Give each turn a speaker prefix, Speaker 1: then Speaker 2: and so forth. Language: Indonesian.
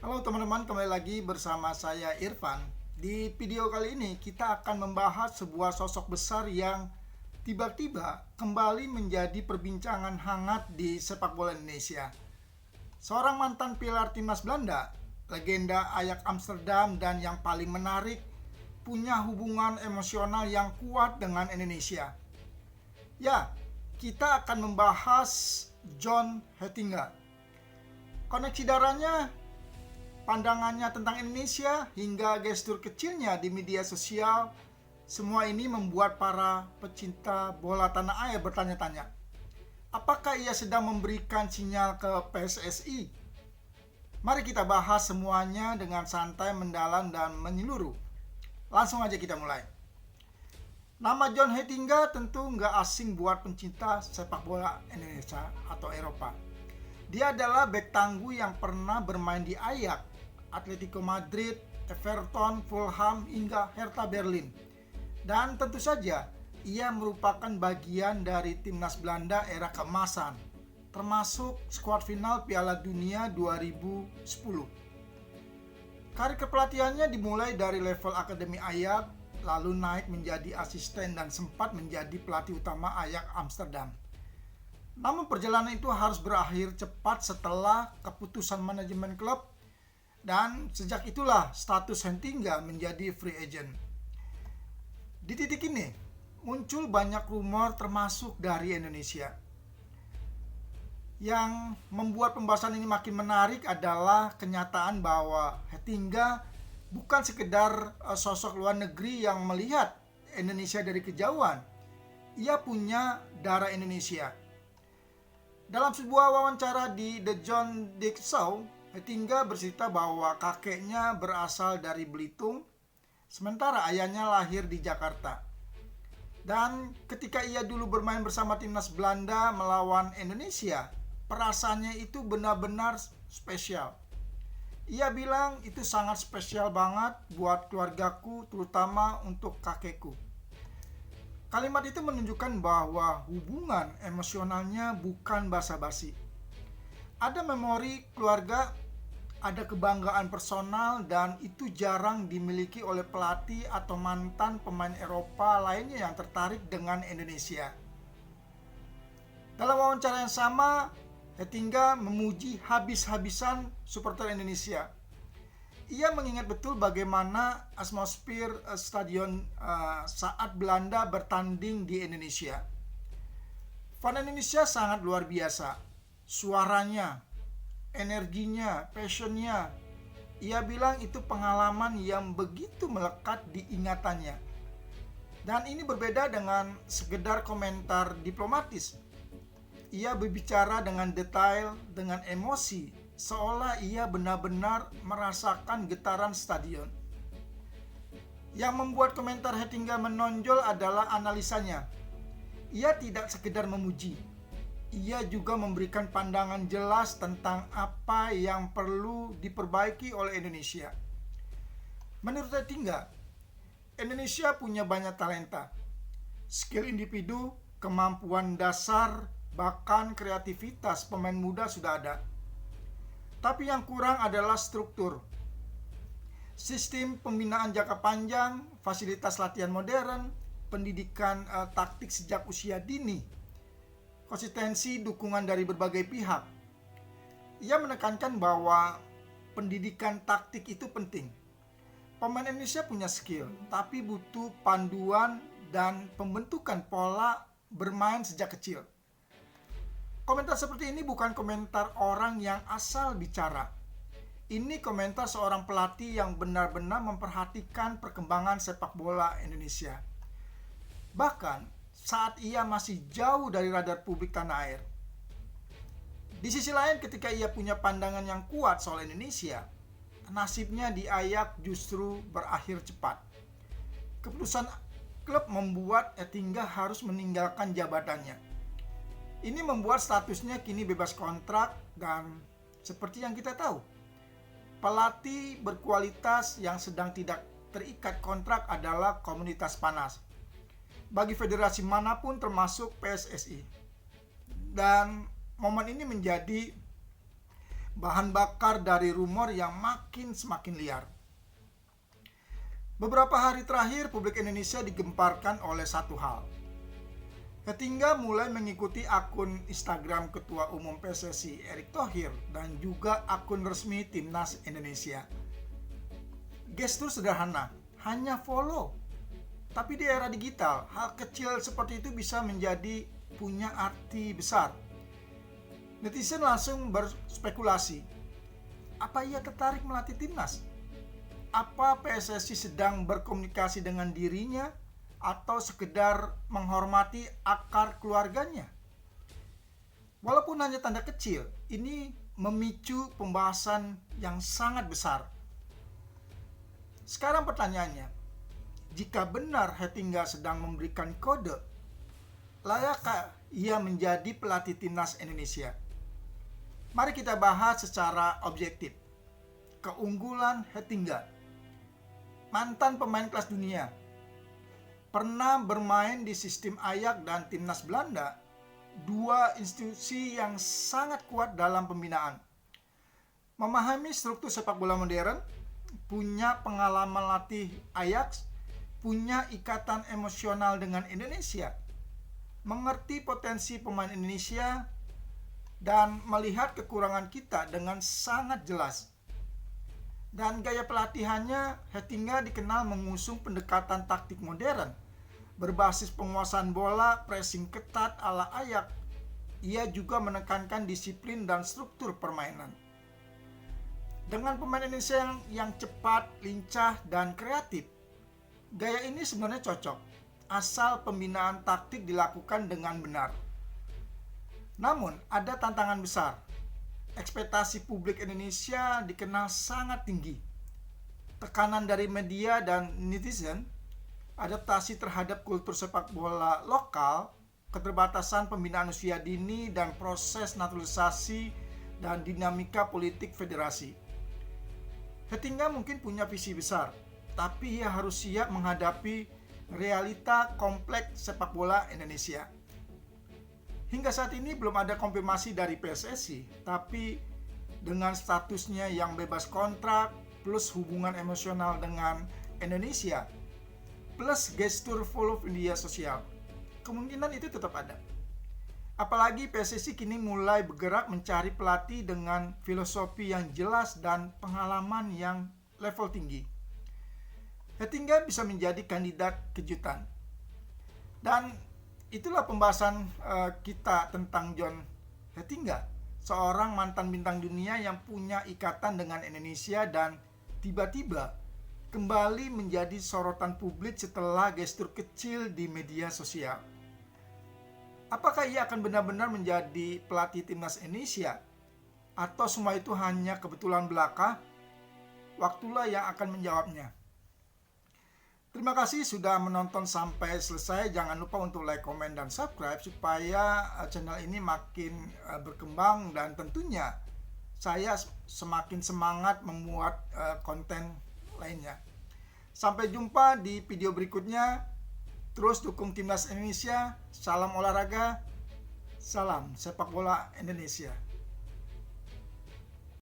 Speaker 1: Halo teman-teman, kembali lagi bersama saya Irfan. Di video kali ini kita akan membahas sebuah sosok besar yang tiba-tiba kembali menjadi perbincangan hangat di sepak bola Indonesia. Seorang mantan pilar timnas Belanda, legenda Ajax Amsterdam, dan yang paling menarik, punya hubungan emosional yang kuat dengan Indonesia. Ya, kita akan membahas John Heitinga. Koneksi darahnya, pandangannya tentang Indonesia, hingga gestur kecilnya di media sosial, semua ini membuat para pecinta bola tanah air bertanya-tanya, apakah ia sedang memberikan sinyal ke PSSI? Mari kita bahas semuanya dengan santai, mendalam, dan menyeluruh. Langsung aja kita mulai. Nama John Heitinga tentu nggak asing buat pencinta sepak bola Indonesia atau Eropa. Dia adalah bek tangguh yang pernah bermain di Ajax, Atletico Madrid, Everton, Fulham, hingga Hertha Berlin. Dan tentu saja, ia merupakan bagian dari timnas Belanda era keemasan, termasuk skuad final Piala Dunia 2010. Karir kepelatihannya dimulai dari level akademi Ajax, lalu naik menjadi asisten dan sempat menjadi pelatih utama Ajax Amsterdam. Namun perjalanan itu harus berakhir cepat setelah keputusan manajemen klub, dan sejak itulah status Heitinga menjadi free agent. Di titik ini muncul banyak rumor termasuk dari Indonesia. Yang membuat pembahasan ini makin menarik adalah kenyataan bahwa Heitinga bukan sekedar sosok luar negeri yang melihat Indonesia dari kejauhan. Ia punya darah Indonesia. Dalam sebuah wawancara di The John Dick Show, Heitinga bercerita bahwa kakeknya berasal dari Belitung, sementara ayahnya lahir di Jakarta. Dan ketika ia dulu bermain bersama timnas Belanda melawan Indonesia, perasaannya itu benar-benar spesial. Ia bilang itu sangat spesial banget buat keluargaku, terutama untuk kakekku. Kalimat itu menunjukkan bahwa hubungan emosionalnya bukan basa-basi. Ada memori keluarga, ada kebanggaan personal, dan itu jarang dimiliki oleh pelatih atau mantan pemain Eropa lainnya yang tertarik dengan Indonesia. Dalam wawancara yang sama, Heitinga memuji habis-habisan supporter Indonesia. Ia mengingat betul bagaimana atmosfer stadion saat Belanda bertanding di Indonesia. Fan Indonesia sangat luar biasa. Suaranya, energinya, passionnya. Ia bilang itu pengalaman yang begitu melekat di ingatannya. Dan ini berbeda dengan sekedar komentar diplomatis. Ia berbicara dengan detail, dengan emosi, seolah ia benar-benar merasakan getaran stadion. Yang membuat komentar Heitinga menonjol adalah analisanya. Ia tidak sekedar memuji, ia juga memberikan pandangan jelas tentang apa yang perlu diperbaiki oleh Indonesia. Menurut Heitinga, Indonesia punya banyak talenta, skill individu, kemampuan dasar, bahkan kreativitas pemain muda sudah ada. Tapi yang kurang adalah struktur. Sistem pembinaan jangka panjang, fasilitas latihan modern, pendidikan taktik sejak usia dini, konsistensi dukungan dari berbagai pihak. Ia menekankan bahwa pendidikan taktik itu penting. Pemain Indonesia punya skill, tapi butuh panduan dan pembentukan pola bermain sejak kecil. Komentar seperti ini bukan komentar orang yang asal bicara. Ini komentar seorang pelatih yang benar-benar memperhatikan perkembangan sepak bola Indonesia. Bahkan saat ia masih jauh dari radar publik tanah air. Di sisi lain, ketika ia punya pandangan yang kuat soal Indonesia, nasibnya di Ajax justru berakhir cepat. Keputusan klub membuat Heitinga harus meninggalkan jabatannya. Ini membuat statusnya kini bebas kontrak, dan seperti yang kita tahu, pelatih berkualitas yang sedang tidak terikat kontrak adalah komunitas panas bagi federasi manapun termasuk PSSI. Dan momen ini menjadi bahan bakar dari rumor yang semakin liar. Beberapa hari terakhir, publik Indonesia digemparkan oleh satu hal. Hetingga mulai mengikuti akun Instagram Ketua Umum PSSI Erick Thohir dan juga akun resmi Timnas Indonesia. Gestur sederhana, hanya follow. Tapi di era digital, hal kecil seperti itu bisa menjadi punya arti besar. Netizen langsung berspekulasi. Apa ia tertarik melatih timnas? Apa PSSI sedang berkomunikasi dengan dirinya atau sekedar menghormati akar keluarganya? Walaupun hanya tanda kecil, ini memicu pembahasan yang sangat besar. Sekarang pertanyaannya, jika benar Hetingga sedang memberikan kode, layakkah ia menjadi pelatih timnas Indonesia? Mari kita bahas secara objektif. Keunggulan Hetingga, mantan pemain kelas dunia, pernah bermain di sistem Ajax dan timnas Belanda, dua institusi yang sangat kuat dalam pembinaan. Memahami struktur sepak bola modern, punya pengalaman latih Ajax, punya ikatan emosional dengan Indonesia, mengerti potensi pemain Indonesia, dan melihat kekurangan kita dengan sangat jelas. Dan gaya pelatihannya, Hetingga dikenal mengusung pendekatan taktik modern, berbasis penguasaan bola, pressing ketat ala Ajax. Ia juga menekankan disiplin dan struktur permainan. Dengan pemain Indonesia yang cepat, lincah, dan kreatif, gaya ini sebenarnya cocok, asal pembinaan taktik dilakukan dengan benar. Namun, ada tantangan besar. Ekspektasi publik Indonesia dikenal sangat tinggi. Tekanan dari media dan netizen, adaptasi terhadap kultur sepak bola lokal, keterbatasan pembinaan usia dini, dan proses naturalisasi dan dinamika politik federasi. Hetingga mungkin punya visi besar, tapi ia harus siap menghadapi realita kompleks sepak bola Indonesia. Hingga saat ini belum ada konfirmasi dari PSSI, tapi dengan statusnya yang bebas kontrak, plus hubungan emosional dengan Indonesia, plus gestur follow media sosial, kemungkinan itu tetap ada. Apalagi PSSI kini mulai bergerak mencari pelatih dengan filosofi yang jelas dan pengalaman yang level tinggi. Hetingga bisa menjadi kandidat kejutan. Dan itulah pembahasan kita tentang John Hetingga, seorang mantan bintang dunia yang punya ikatan dengan Indonesia dan tiba-tiba kembali menjadi sorotan publik setelah gestur kecil di media sosial. Apakah ia akan benar-benar menjadi pelatih timnas Indonesia? Atau semua itu hanya kebetulan belaka? Waktulah yang akan menjawabnya. Terima kasih sudah menonton sampai selesai. Jangan lupa untuk like, komen, dan subscribe supaya channel ini makin berkembang, dan tentunya saya semakin semangat membuat konten lainnya. Sampai jumpa di video berikutnya. Terus dukung Timnas Indonesia. Salam olahraga, salam sepak bola Indonesia.